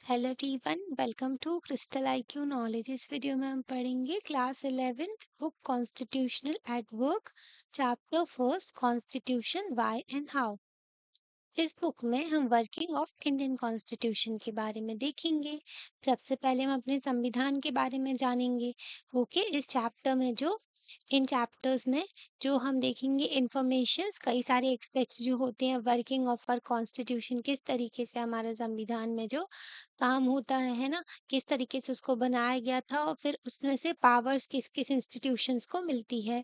Hello everyone, welcome to Crystal IQ knowledge. इस video में हम पढ़ेंगे class 11th book constitutional at work, chapter first constitution why and how. इस book में हम वर्किंग ऑफ इंडियन कॉन्स्टिट्यूशन के बारे में देखेंगे। सबसे पहले हम अपने संविधान के बारे में जानेंगे। ओके, इस चैप्टर में इन चैप्टर्स में जो हम देखेंगे इंफॉर्मेशंस, कई सारे एस्पेक्ट्स जो होते हैं वर्किंग ऑफ आवर कॉन्स्टिट्यूशन, किस तरीके से हमारा संविधान में जो काम होता है ना, किस तरीके से उसको बनाया गया था और फिर उसमें से पावर्स किस किस इंस्टीट्यूशंस को मिलती है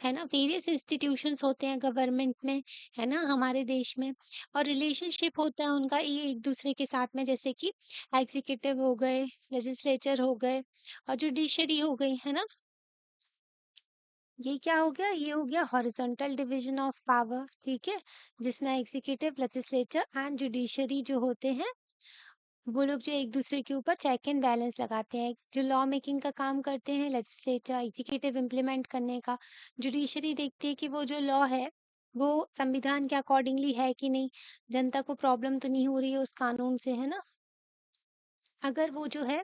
ना। वेरियस इंस्टीट्यूशंस होते हैं गवर्नमेंट में, है ना, हमारे देश में। और रिलेशनशिप होता है उनका ये एक दूसरे के साथ में, जैसे कि एग्जीक्यूटिव हो गए, लेजिस्लेचर हो गए और जुडिशरी हो गई, है ना। ये क्या हो गया, ये हो गया हॉरिजॉन्टल डिवीजन ऑफ पावर, ठीक है, जिसमें एग्जीक्यूटिव, लेजिस्लेचर एंड जुडिशरी जो होते हैं वो लोग जो एक दूसरे के ऊपर चेक एंड बैलेंस लगाते हैं। जो लॉ मेकिंग का काम करते हैं लेजिस्लेचर, एग्जीक्यूटिव इम्प्लीमेंट करने का, जुडिशरी देखती है कि वो जो लॉ है वो संविधान के अकॉर्डिंगली है कि नहीं, जनता को प्रॉब्लम तो नहीं हो रही है उस कानून से, है ना। अगर वो जो है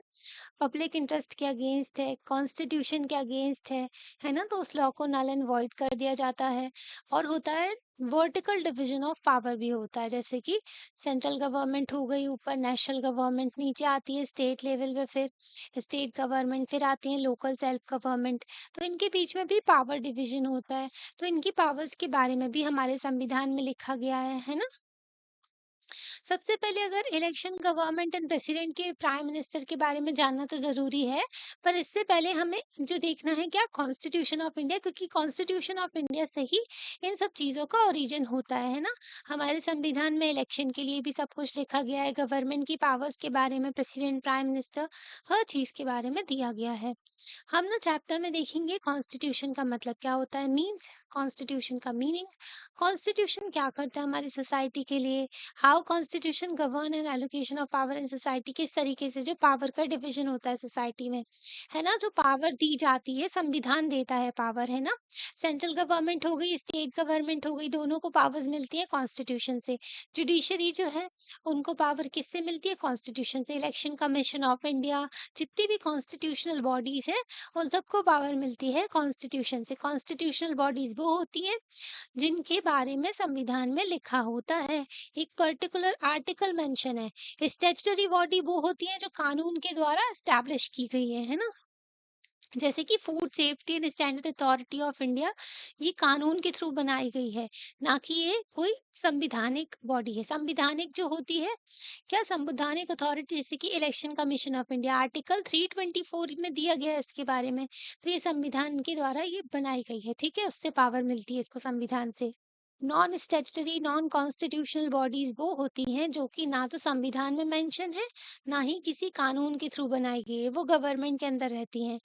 पब्लिक इंटरेस्ट के अगेंस्ट है, कॉन्स्टिट्यूशन के अगेंस्ट है ना, तो उस लॉ को नल एंड वॉइड कर दिया जाता है। और होता है वर्टिकल डिवीजन ऑफ पावर भी होता है, जैसे कि सेंट्रल गवर्नमेंट हो गई ऊपर, नेशनल गवर्नमेंट नीचे आती है स्टेट लेवल पे, फिर स्टेट गवर्नमेंट, फिर आती है लोकल सेल्फ गवर्नमेंट। तो इनके बीच में भी पावर डिवीजन होता है। तो इनकी पावर्स के बारे में भी हमारे संविधान में लिखा गया है ना। सबसे पहले अगर इलेक्शन, गवर्नमेंट एंड प्रेसिडेंट के, प्राइम मिनिस्टर के बारे में जानना तो ज़रूरी है, पर इससे पहले हमें जो देखना है क्या, कॉन्स्टिट्यूशन ऑफ इंडिया, क्योंकि कॉन्स्टिट्यूशन ऑफ इंडिया से ही इन सब चीज़ों का ओरिजिन होता है ना। हमारे संविधान में इलेक्शन के लिए भी सब कुछ लिखा गया है, गवर्नमेंट की पावर्स के बारे में, प्रेसिडेंट, प्राइम मिनिस्टर, हर चीज़ के बारे में दिया गया है। हम ना चैप्टर में देखेंगे कॉन्स्टिट्यूशन का मतलब क्या होता है, मीन्स कॉन्स्टिट्यूशन का मीनिंग, कॉन्स्टिट्यूशन क्या करता है हमारी सोसाइटी के लिए, how constitution govern and allocation of power in society, किस तरीके से जो पावर का डिवीजन होता है सोसाइटी में, है ना। जो पावर दी जाती है, संविधान देता है पावर, है ना। सेंट्रल गवर्नमेंट हो गई, स्टेट गवर्नमेंट हो गई, दोनों को पावर्स मिलती है कॉन्स्टिट्यूशन से। जुडिशरी जो है उनको पावर किससे मिलती है, कॉन्स्टिट्यूशन से। इलेक्शन कमीशन ऑफ इंडिया, जितनी भी कॉन्स्टिट्यूशनल बॉडीज है उन सबको पावर मिलती है कॉन्स्टिट्यूशन से। कॉन्स्टिट्यूशनल बॉडीज वो होती हैं जिनके बारे में संविधान में लिखा होता है, एक पर्टिकुलर आर्टिकल मेंशन है। स्टैट्यूटरी बॉडी वो होती है जो कानून के द्वारा एस्टैब्लिश की गई है ना। जैसे कि food safety and standard authority of India, ये कानून के थ्रू बनाई गई है, ना कि ये कोई संविधानिक बॉडी है। संविधानिक जो होती है क्या, संवैधानिक अथॉरिटी, जैसे कि election commission of India, article 324 में दिया गया है इसके बारे में। तो ये संविधान के द्वारा ये बनाई गई है, ठीक है, उससे पावर मिलती है इसको संविधान से। Non statutory, non constitutional bodies वो होती हैं जो कि ना तो संविधान में मेंशन है, ना ही किसी कानून के थ्रू बनाई गई है, वो गवर्नमेंट के अंदर रहती हैं।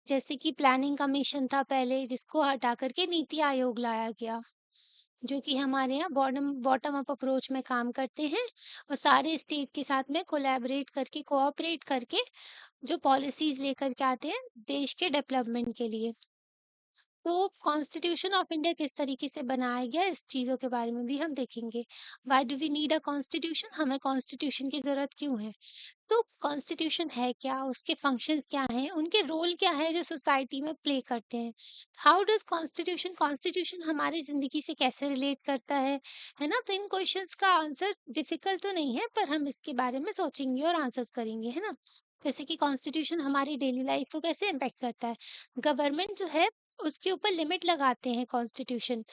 जैसे कि प्लानिंग कमीशन था पहले, जिसको हटा करके नीति आयोग लाया गया, जो कि हमारे यहाँ बॉटम बॉटम अप अप्रोच में काम करते हैं और सारे स्टेट के साथ में कोलैबोरेट करके, कोऑपरेट करके जो पॉलिसीज लेकर के आते हैं देश के डेवलपमेंट के लिए। तो कॉन्स्टिट्यूशन ऑफ इंडिया किस तरीके से बनाया गया, इस चीज़ों के बारे में भी हम देखेंगे। Why do we need a constitution, हमें कॉन्स्टिट्यूशन की ज़रूरत क्यों है। तो कॉन्स्टिट्यूशन है क्या, उसके फंक्शंस क्या हैं, उनके रोल क्या है जो सोसाइटी में प्ले करते हैं। हाउ डज कॉन्स्टिट्यूशन, कॉन्स्टिट्यूशन हमारी ज़िंदगी से कैसे रिलेट करता है ना। तो इन क्वेश्चंस का आंसर डिफ़िकल्ट तो नहीं है, पर हम इसके बारे में सोचेंगे और आंसर्स करेंगे, है ना। जैसे कि कॉन्स्टिट्यूशन हमारी डेली लाइफ को कैसे इम्पैक्ट करता है। गवर्नमेंट जो है उसके ऊपर लिमिट लगाते हैं कॉन्स्टिट्यूशन।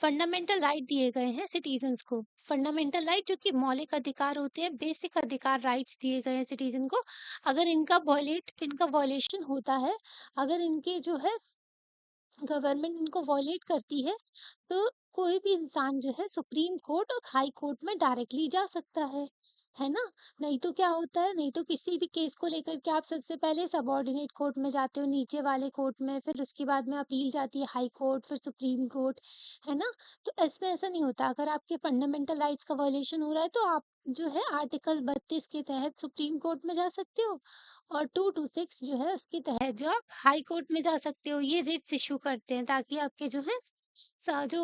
फंडामेंटल राइट दिए गए हैं सिटीजन्स को, फंडामेंटल राइट जो कि मौलिक अधिकार होते हैं, बेसिक अधिकार, राइट्स दिए गए हैं सिटीजन को। अगर इनका वॉयलेशन होता है, अगर इनके जो है गवर्नमेंट इनको वॉयलेट करती है, कोई भी इंसान जो है सुप्रीम कोर्ट और हाई कोर्ट में डायरेक्टली जा सकता है ना। नहीं तो क्या होता है, नहीं तो किसी भी केस को लेकर के आप सबसे पहले सबऑर्डिनेट कोर्ट में जाते हो, नीचे वाले कोर्ट में, फिर उसके बाद में अपील जाती है हाई कोर्ट, फिर सुप्रीम कोर्ट, है ना। तो इसमें ऐसा नहीं होता, अगर आपके फंडामेंटल राइट्स का वॉयलेशन हो रहा है तो आप जो है आर्टिकल 32 के तहत सुप्रीम कोर्ट में जा सकते हो, और 226 जो है उसके तहत जो आप हाई कोर्ट में जा सकते हो। ये रिट्स इशू करते हैं ताकि आपके जो है जो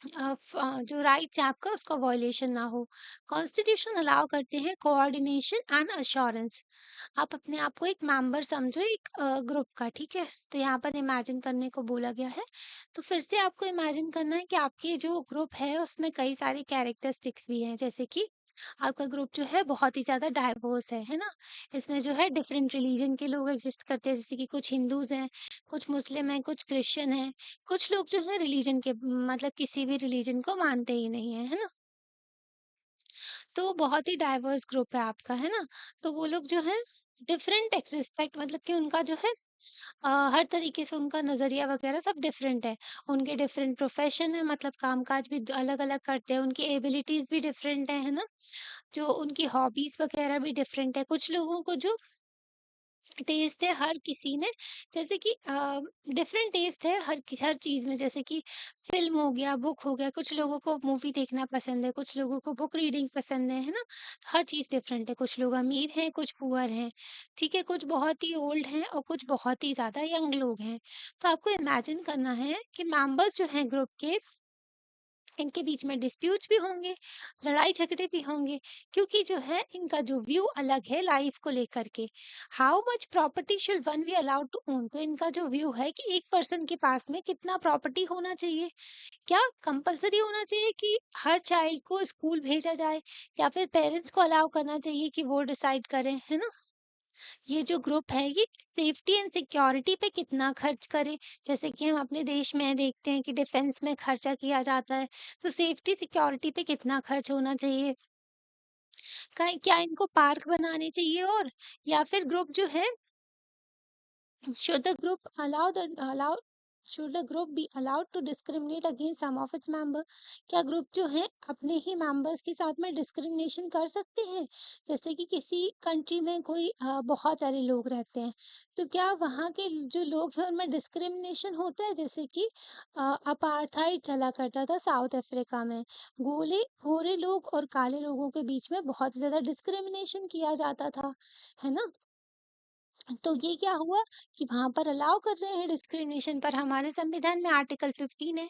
जो राइट्स है आपका उसका वॉयलेशन ना हो। कॉन्स्टिट्यूशन अलाउ करते हैं कोऑर्डिनेशन एंड अश्योरेंस। आप अपने आप को एक मेंबर समझो एक ग्रुप का, ठीक है? तो यहाँ पर इमेजिन करने को बोला गया है। तो फिर से आपको इमेजिन करना है कि आपके जो ग्रुप है उसमें कई सारे कैरेक्टरिस्टिक्स भी हैं, जैसे कि आपका ग्रुप जो है बहुत ही ज़्यादा डाइवर्स है ना? इसमें जो है डिफरेंट रिलीजन के लोग एग्ज़िस्ट करते हैं, जैसे कि कुछ हिंदूज़ हैं, कुछ मुस्लिम हैं, कुछ क्रिश्चियन हैं, कुछ लोग जो है रिलीजन के मतलब किसी भी रिलीजन को मानते ही नहीं हैं, है ना? तो बहुत ही डाइवर्स ग्रुप है आपका, है ना? तो वो लोग जो है डिफरेंट रिस्पेक्ट मतलब कि उनका जो है हर तरीके से उनका नज़रिया वगैरह सब डिफरेंट है। उनके डिफरेंट प्रोफ़ेशन है मतलब काम-काज भी अलग-अलग करते हैं, उनकी एबिलिटीज़ भी डिफरेंट है ना? जो उनकी हॉबीज़ वगैरह भी डिफरेंट है। कुछ लोगों को जो टेस्ट है हर किसी में जैसे कि डिफरेंट टेस्ट है हर चीज़ में, जैसे कि फ़िल्म हो गया, बुक हो गया, कुछ लोगों को मूवी देखना पसंद है, कुछ लोगों को बुक रीडिंग पसंद है ना? हर चीज़ डिफरेंट है, कुछ लोग अमीर हैं, कुछ पुअर हैं, ठीक है? कुछ बहुत ही ओल्ड हैं और कुछ बहुत ही ज़्यादा यंग लोग हैं। तो आपको इमेजिन करना है कि मेंबर्स जो हैं ग्रुप के इनके बीच में डिस्प्यूट्स भी होंगे, लड़ाई-झगड़े भी होंगे, क्योंकि जो है इनका जो व्यू अलग है लाइफ को लेकर के। How much property should one be allowed to own? तो इनका जो व्यू है कि एक पर्सन के पास में कितना प्रॉपर्टी होना चाहिए? क्या कंपल्सरी होना चाहिए कि हर चाइल्ड को स्कूल भेजा जाए या फिर पेरेंट्स को अलाउ करना चाहिए कि वो डिसाइड करें, है ना? ये जो ग्रुप है ये सेफ्टी एंड सिक्योरिटी पे कितना खर्च करे, जैसे कि हम अपने देश में देखते हैं कि डिफेंस में खर्चा किया जाता है, तो सेफ्टी सिक्योरिटी पे कितना खर्च होना चाहिए, क्या इनको पार्क बनाने चाहिए, और या फिर ग्रुप जो है should the group allow the allow should the group be allowed to discriminate against some of its member? क्या ग्रुप जो है अपने ही मेंबर्स के साथ में डिस्क्रिमिनेशन कर सकते हैं? जैसे कि किसी कंट्री में कोई बहुत सारे लोग रहते हैं, तो क्या वहाँ के जो लोग हैं उनमें डिस्क्रिमिनेशन होता है? जैसे कि अपार्थाइड चला करता था साउथ अफ्रीका में, गोले गोरे लोग और काले लोगों के बीच में बहुत ज़्यादा डिस्क्रिमिनेशन किया जाता था, है ना? तो ये क्या हुआ कि वहाँ पर अलाउ कर रहे हैं डिस्क्रिमिनेशन, पर हमारे संविधान में आर्टिकल 15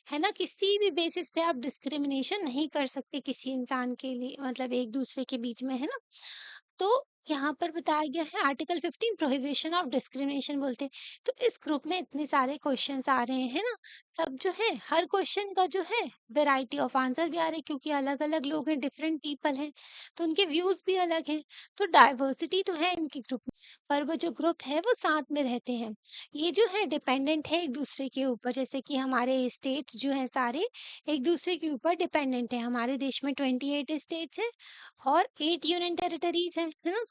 है ना? किसी भी बेसिस पे आप डिस्क्रिमिनेशन नहीं कर सकते किसी इंसान के लिए मतलब एक दूसरे के बीच में, है ना? तो यहाँ पर बताया गया है आर्टिकल 15 प्रोहिबिशन ऑफ डिस्क्रिमिनेशन बोलते हैं। तो इस ग्रुप में इतने सारे क्वेश्चंस आ रहे हैं ना, सब जो है हर क्वेश्चन का जो है वैरायटी ऑफ आंसर भी आ रहे हैं, क्योंकि अलग-अलग लोग हैं, डिफरेंट पीपल हैं, तो उनके व्यूज़ भी अलग हैं। तो डाइवर्सिटी तो है इनके ग्रुप में, पर वो जो ग्रुप है वो साथ में रहते हैं। ये जो है डिपेंडेंट है एक दूसरे के ऊपर, जैसे कि हमारे स्टेट्स जो हैं सारे एक दूसरे के ऊपर डिपेंडेंट है। हमारे देश में 28 स्टेट्स हैं और 8 यूनियन टेरिटरीज़ हैं, है ना?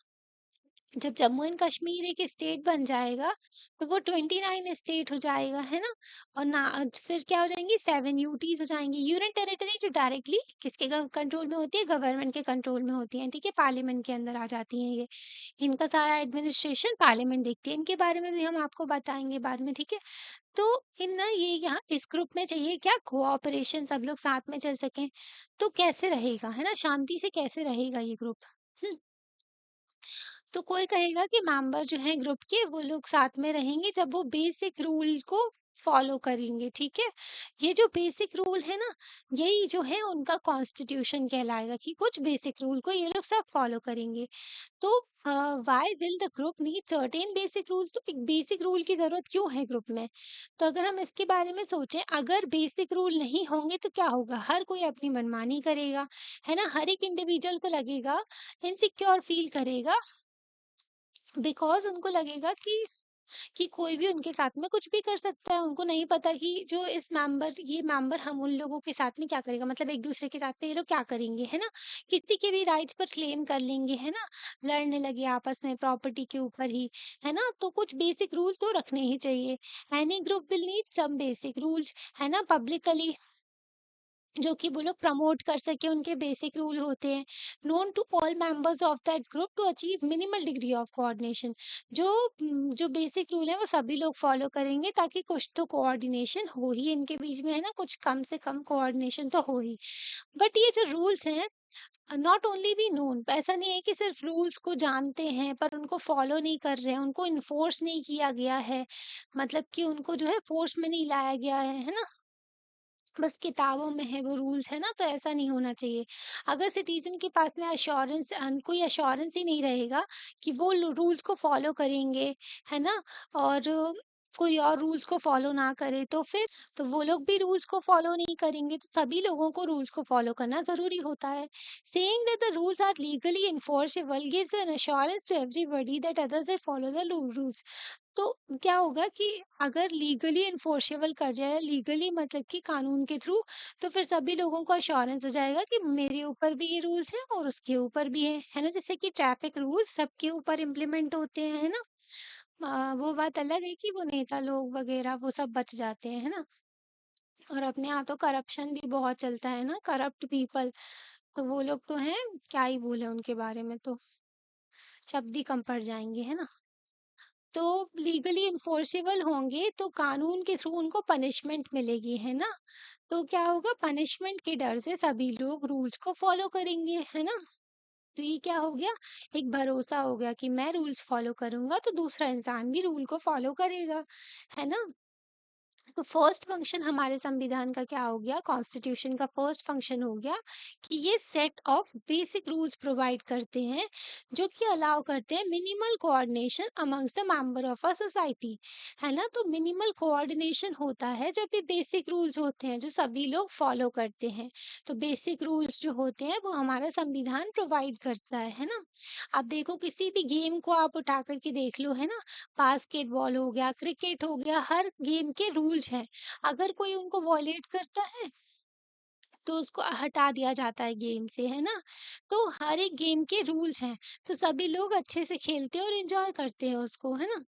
जब जम्मू एंड कश्मीर एक स्टेट बन जाएगा, तो वो 29 स्टेट हो जाएगा, है ना? और ना फिर क्या हो जाएँगी 7 यूटीज़ हो जाएँगी। यूनियन टेरिटरी जो डायरेक्टली किसके कंट्रोल में होती है? गवर्नमेंट के कंट्रोल में होती हैं, ठीक है? पार्लियामेंट के अंदर आ जाती हैं ये। इनका सारा एडमिनिस्ट्रेशन पार्लियामेंट देखती है। इनके बारे में भी हम आपको बताएँगे बाद में, ठीक है? तो इन ना ये यहाँ इस ग्रुप में चाहिए क्या कोऑपरेशन, सब लोग साथ में चल सकें। तो कैसे रहेगा, है ना? शांति से कैसे रहेगा ये ग्रुप? हुँ। तो कोई कहेगा कि मेंबर जो हैं ग्रुप के वो लोग साथ में रहेंगे जब वो बेसिक रूल को फॉलो करेंगे, ठीक है? ये जो बेसिक रूल है ना, यही जो है उनका कॉन्स्टिट्यूशन कहलाएगा कि कुछ बेसिक रूल को ये लोग सब फॉलो करेंगे। तो why will the group need certain basic rule? तो एक बेसिक रूल की ज़रूरत क्यों है ग्रुप में? तो अगर हम इसके बारे में सोचें, अगर बेसिक रूल नहीं होंगे तो क्या होगा? हर कोई अपनी मनमानी करेगा, है ना? हर एक इंडिविजुअल को लगेगा इनसिक्योर फील करेगा, बिकॉज़ उनको लगेगा कि कोई भी उनके साथ में कुछ भी कर सकता है। उनको नहीं पता कि जो ये मेंबर हम उन लोगों के साथ में क्या करेगा, मतलब एक-दूसरे के साथ में ये लोग क्या करेंगे, है ना? किसी के भी राइट्स पर क्लेम कर लेंगे, है ना? लड़ने लगे आपस में प्रॉपर्टी के ऊपर ही, है ना? तो कुछ बेसिक रूल तो रखने ही चाहिए। Any group will need some basic rules, है ना? पब्लिकली जो कि वो लोग प्रमोट कर सके, उनके बेसिक रूल होते हैं। Known to all members of that group to achieve minimal degree of coordination. जो बेसिक रूल है वो सभी लोग फॉलो करेंगे ताकि कुछ तो कोऑर्डिनेशन हो ही इनके बीच में, है ना? कुछ कम से कम कोऑर्डिनेशन तो हो ही। बट ये जो रूल्स हैं नॉट ओनली बी नोन, ऐसा नहीं है कि सिर्फ रूल्स को जानते हैं पर उनको फॉलो नहीं कर रहे हैं, उनको इन्फोर्स नहीं किया गया है, मतलब कि उनको जो है फोर्स में नहीं लाया गया है ना? बस किताबों में है वो रूल्स, है ना? तो ऐसा नहीं होना चाहिए। अगर सिटीज़न के पास में कोई एश्योरेंस ही नहीं रहेगा कि वो रूल्स को फॉलो करेंगे, है ना? और कोई और रूल्स को फॉलो ना करे तो फिर तो वो लोग भी रूल्स को फॉलो नहीं करेंगे, तो सभी लोगों को रूल्स को फॉलो करना ज़रूरी होता है। Saying that the rules are legally enforceable gives an assurance to everybody that others will follow the rules. तो क्या होगा कि अगर लीगली इन्फोर्सेबल कर जाए, लीगली मतलब कि कानून के थ्रू, तो फिर सभी लोगों को अश्योरेंस हो जाएगा कि मेरे ऊपर भी ये रूल्स हैं और उसके ऊपर भी है ना? जैसे कि ट्रैफिक रूल्स सबके ऊपर इम्प्लीमेंट होते हैं, है ना? वो बात अलग है कि वो नेता लोग वगैरह वो सब बच जाते हैं, है ना? और अपने यहाँ तो करप्शन भी बहुत चलता है ना, करप्ट पीपल, तो वो लोग तो हैं, क्या ही बोले उनके बारे में, तो शब्द ही कम पड़ जाएंगे, है ना? तो लीगली इन्फोर्सेबल होंगे तो कानून के थ्रू उनको पनिशमेंट मिलेगी, है ना? तो क्या होगा, पनिशमेंट के डर से सभी लोग रूल्स को फॉलो करेंगे, है ना? तो ये क्या हो गया, एक भरोसा हो गया कि मैं रूल्स फॉलो करूंगा तो दूसरा इंसान भी रूल को फॉलो करेगा, है ना? तो फर्स्ट फंक्शन हमारे संविधान का क्या हो गया, कॉन्स्टिट्यूशन का फर्स्ट फंक्शन हो गया कि ये set of basic rules provide करते हैं जो कि अलाउ करते हैं minimal coordination amongst the member of a society, है ना? तो मिनिमल कोऑर्डिनेशन होता है जब ये बेसिक रूल्स होते हैं जो सभी लोग फॉलो करते हैं। तो बेसिक रूल्स जो होते हैं वो हमारा संविधान प्रोवाइड करता है ना? आप देखो किसी भी गेम को आप उठा करके देख लो, है ना? बास्केटबॉल हो गया, क्रिकेट हो गया, हर गेम के रूल्स हैं। अगर कोई उनको वॉयलेट करता है, तो उसको हटा दिया जाता है गेम से, है ना? तो हर एक गेम के रूल्स हैं, तो सभी लोग अच्छे से खेलते हैं और एन्जॉय करते हैं उसको, है ना?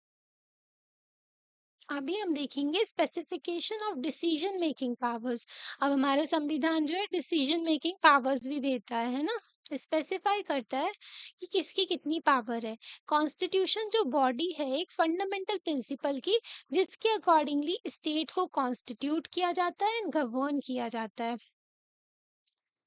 अभी हम देखेंगे specification of decision making powers. अब हमारा संविधान जो है डिसीजन मेकिंग पावर्स भी देता है ना? स्पेसिफाई करता है कि किसकी कितनी पावर है। कॉन्स्टिट्यूशन जो बॉडी है एक फंडामेंटल प्रिंसिपल की, जिसके अकॉर्डिंगली स्टेट को कॉन्स्टिट्यूट किया जाता है एंड गवर्न किया जाता है।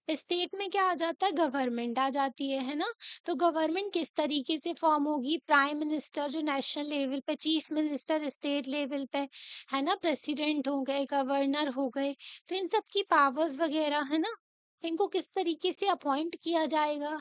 स्टेट में क्या आ जाता है, गवर्नमेंट आ जाती है ना? तो गवर्नमेंट किस तरीके से फॉर्म होगी, प्राइम मिनिस्टर जो नेशनल लेवल पे, चीफ मिनिस्टर स्टेट लेवल पे, है ना? प्रेसिडेंट हो गए, गवर्नर हो गए, तो इन सब की पावर्स वगैरह, है ना? इनको किस तरीके से अपॉइंट किया जाएगा,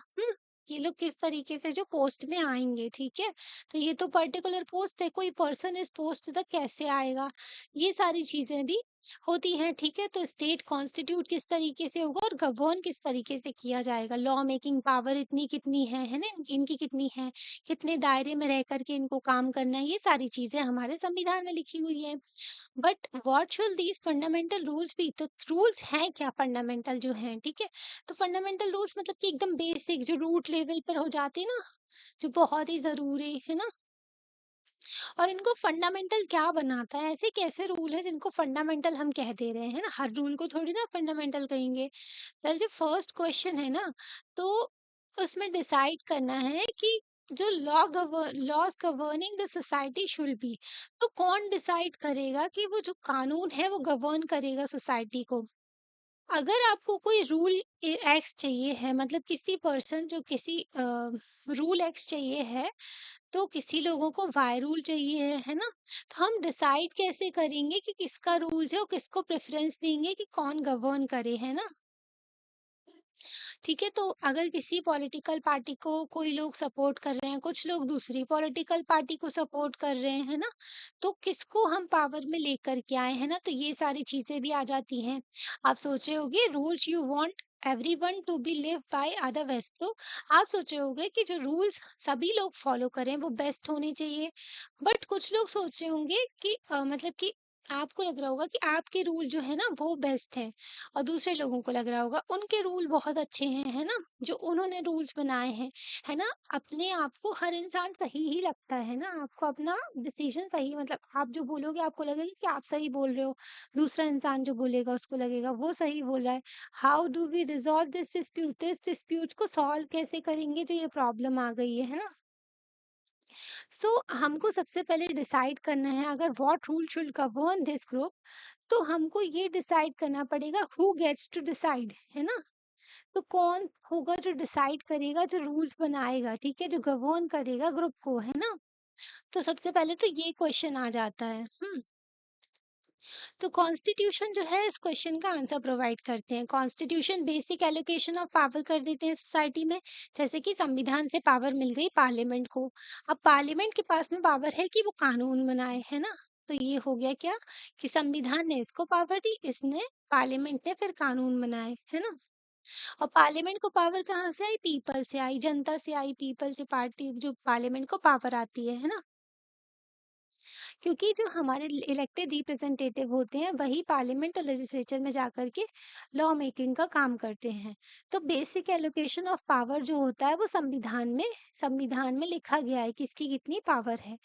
ये लोग किस तरीके से जो पोस्ट में आएंगे, ठीक है? तो ये तो पर्टिकुलर पोस्ट है, कोई पर्सन इस पोस्ट तक कैसे आएगा, ये सारी चीजें भी होती हैं, ठीक है? तो स्टेट कॉन्स्टिट्यूट किस तरीके से होगा और गवर्न किस तरीके से किया जाएगा, लॉ मेकिंग पावर इतनी कितनी है ना? इनकी कितनी है, कितने दायरे में रह करके इनको काम करना है, ये सारी चीजें हमारे संविधान में लिखी हुई है। But what should these fundamental rules be, तो रूल्स हैं क्या फंडामेंटल जो हैं, ठीक है? तो फंडामेंटल रूल्स मतलब कि एकदम बेसिक जो रूट लेवल पर हो जाते हैं ना, जो बहुत ही जरूरी है ना? और इनको फंडामेंटल क्या बनाता है, ऐसे कैसे रूल है जिनको फंडामेंटल हम कह दे रहे हैं ना? हर रूल को थोड़ी ना फंडामेंटल कहेंगे। वेल, जो फर्स्ट क्वेश्चन है ना, तो उसमें डिसाइड करना है कि जो laws governing the society should be, तो कौन डिसाइड करेगा कि वो जो कानून है वो गवर्न करेगा सोसाइटी को? अगर आपको कोई रूल एक्ट चाहिए है, मतलब किसी पर्सन जो किसी रूल एक्ट चाहिए है, तो किसी लोगों को वाई रूल चाहिए है ना? तो हम डिसाइड कैसे करेंगे कि किसका रूल्स है और किसको प्रेफरेंस देंगे कि कौन गवर्न करे, है ना? ठीक है, तो अगर किसी पॉलिटिकल पार्टी को कोई लोग सपोर्ट कर रहे हैं, कुछ लोग दूसरी पॉलिटिकल पार्टी को सपोर्ट कर रहे हैं, है ना? तो किसको हम पावर में लेकर के आए हैं ना? तो ये सारी चीजें भी आ जाती हैं। आप सोच रहे होगे rules you want everyone to be live by other best, तो आप सोच रहे होगे कि जो रूल्स सभी लोग फॉलो करें वो बेस्ट होने चाहिए। बट कुछ लोग सोच रहे होंगे कि मतलब कि आपको लग रहा होगा कि आपके रूल जो है ना वो बेस्ट है, और दूसरे लोगों को लग रहा होगा उनके रूल बहुत अच्छे हैं, है ना? जो उन्होंने रूल्स बनाए हैं, है ना? अपने आप को हर इंसान सही ही लगता है ना? आपको अपना डिसीजन सही, मतलब आप जो बोलोगे आपको लगेगा कि आप सही बोल रहे हो, दूसरा इंसान जो बोलेगा उसको लगेगा वो सही बोल रहा है। How do we resolve this dispute को सॉल्व कैसे करेंगे जो ये प्रॉब्लम आ गई है ना? सो हमको सबसे पहले डिसाइड करना है, अगर what rule should govern this group, तो हमको ये डिसाइड करना पड़ेगा हु गेट्स टू डिसाइड, है ना? तो कौन होगा जो डिसाइड करेगा, जो रूल्स बनाएगा, ठीक है, जो गवर्न करेगा ग्रुप को, है ना? तो सबसे पहले तो ये क्वेश्चन आ जाता है। तो कॉन्स्टिट्यूशन जो है इस क्वेश्चन का आंसर प्रोवाइड करते हैं। Constitution basic allocation of power कर देते हैं सोसाइटी में। जैसे कि संविधान से पावर मिल गई पार्लियामेंट को। अब पार्लियामेंट के पास में पावर है कि वो कानून बनाए, है ना? तो ये हो गया क्या कि संविधान ने इसको पावर दी, इसने पार्लियामेंट ने फिर कानून बनाए, है ना? और पार्लियामेंट को पावर कहाँ से आई? पीपल से आई, जनता से आई, पीपल से पार्टी जो पार्लियामेंट को पावर आती है ना? क्योंकि जो हमारे इलेक्टेड रिप्रेजेंटेटिव होते हैं वही पार्लियामेंट और लेजिस्लेचर में जाकर के लॉ मेकिंग का काम करते हैं। तो बेसिक एलोकेशन ऑफ पावर जो होता है वो संविधान में लिखा गया है किसकी कितनी पावर है।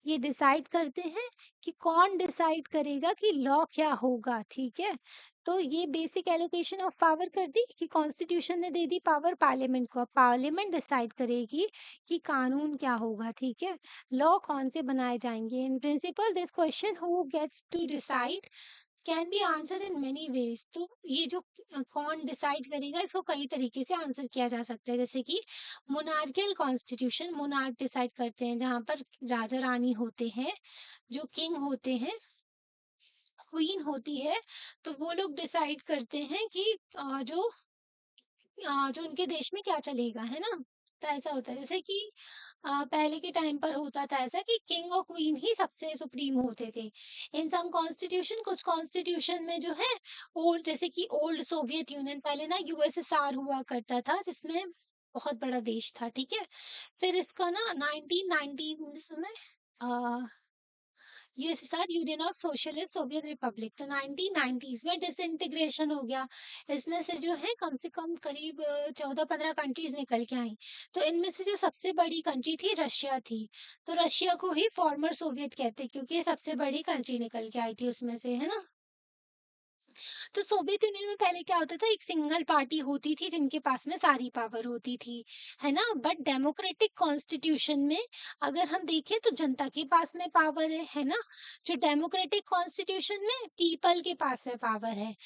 ये डिसाइड करते हैं कि कौन डिसाइड करेगा कि लॉ क्या होगा, ठीक है? तो ये बेसिक एलोकेशन ऑफ पावर कर दी कि कॉन्स्टिट्यूशन ने दे दी पावर पार्लियामेंट को। अब पार्लियामेंट डिसाइड करेगी कि कानून क्या होगा, ठीक है? लॉ कौन से बनाए जाएंगे। In principle this question who gets to decide can be answer in many ways. तो ये जो कौन डिसाइड करेगा इसको कई तरीके से आंसर किया जा सकता है। जैसे कि मोनार्कियल कॉन्स्टिट्यूशन, मोनार्क डिसाइड करते हैं जहाँ पर राजा रानी होते हैं, जो किंग होते हैं, क्वीन होती है। तो वो लोग डिसाइड करते हैं कि जो उनके देश में क्या चलेगा, है ना? तो ऐसा होता है जैसे कि पहले के टाइम पर होता था ऐसा कि किंग और क्वीन ही सबसे सुप्रीम होते थे। इन सम कॉन्स्टिट्यूशन, कुछ कॉन्स्टिट्यूशन में जो है ओल्ड, जैसे कि ओल्ड सोवियत यूनियन, पहले ना यूएसएसआर हुआ करता था जिसमें बहुत बड़ा देश था, ठीक है? फिर इसका ना 1919 में USSR, union of socialist Soviet Republic, तो 1990s में डिसइंटीग्रेशन हो गया। इसमें से जो है कम से कम करीब 14-15 कंट्रीज निकल के आई। तो इनमें से जो सबसे बड़ी कंट्री थी रशिया थी। तो रशिया को ही फॉर्मर सोवियत कहते हैं क्योंकि ये सबसे बड़ी कंट्री निकल के आई थी उसमें से, है ना? तो सोवियत यूनियन में पहले क्या होता था, एक सिंगल पार्टी होती थी जिनके पास में सारी पावर होती थी, है ना? बट डेमोक्रेटिक कॉन्स्टिट्यूशन में अगर हम देखें तो जनता के पास में पावर है ना? जो डेमोक्रेटिक कॉन्स्टिट्यूशन में पीपल के पास में पावर है।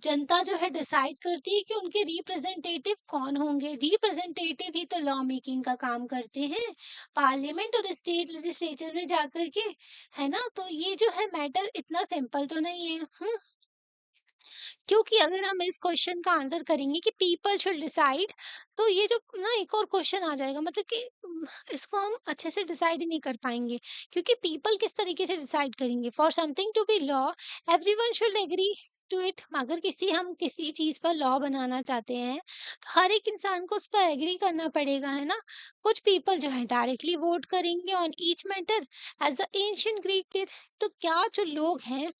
जनता जो है डिसाइड करती है कि उनके रिप्रेजेंटेटिव कौन होंगे। रिप्रेजेंटेटिव ही तो लॉ मेकिंग का काम करते हैं पार्लियामेंट और स्टेट लेजिस्लेचर में जाकर के, है ना? तो ये जो है मैटर इतना सिंपल तो नहीं है। क्योंकि अगर हम इस क्वेश्चन का आंसर करेंगे कि पीपल शुड डिसाइड, तो ये जो ना एक और क्वेश्चन आ जाएगा, मतलब कि इसको हम अच्छे से डिसाइड ही नहीं कर पाएंगे। क्योंकि पीपल किस तरीके से डिसाइड करेंगे? For something to be law everyone should agree to it. अगर हम किसी चीज पर लॉ बनाना चाहते हैं तो हर एक इंसान को उस पर एग्री करना पड़ेगा, है ना? कुछ पीपल जो है डायरेक्टली वोट करेंगे on each matter as the ancient Greek did. तो क्या जो लोग हैं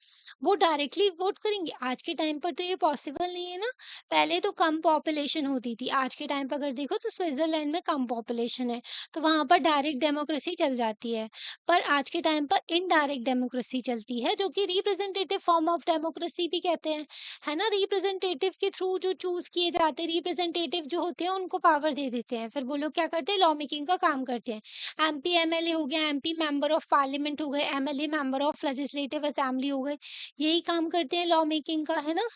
वो डायरेक्टली वोट करेंगे? आज के टाइम पर तो ये पॉसिबल नहीं है ना। पहले तो कम पॉपुलेशन होती थी, आज के टाइम पर अगर देखो तो स्विट्जरलैंड में कम पॉपुलेशन है, तो वहां पर डायरेक्ट डेमोक्रेसी चल जाती है। पर आज के टाइम पर इनडायरेक्ट डेमोक्रेसी चलती है, जो कि रिप्रेजेंटेटिव फॉर्म ऑफ डेमोक्रेसी भी कहते हैं, है ना? रिप्रेजेंटेटिव के थ्रू जो चूज किए जाते हैं रिप्रेजेंटेटिव जो होते हैं उनको पावर दे देते हैं, फिर वो लोग क्या करते हैं? लॉ मेकिंग का काम करते हैं। एमपी एमएलए हो गया, एमपी मेंबर ऑफ पार्लियामेंट हो गए, MLA member of legislative assembly हो गए, यही काम करते हैं लॉ मेकिंग का, है ना?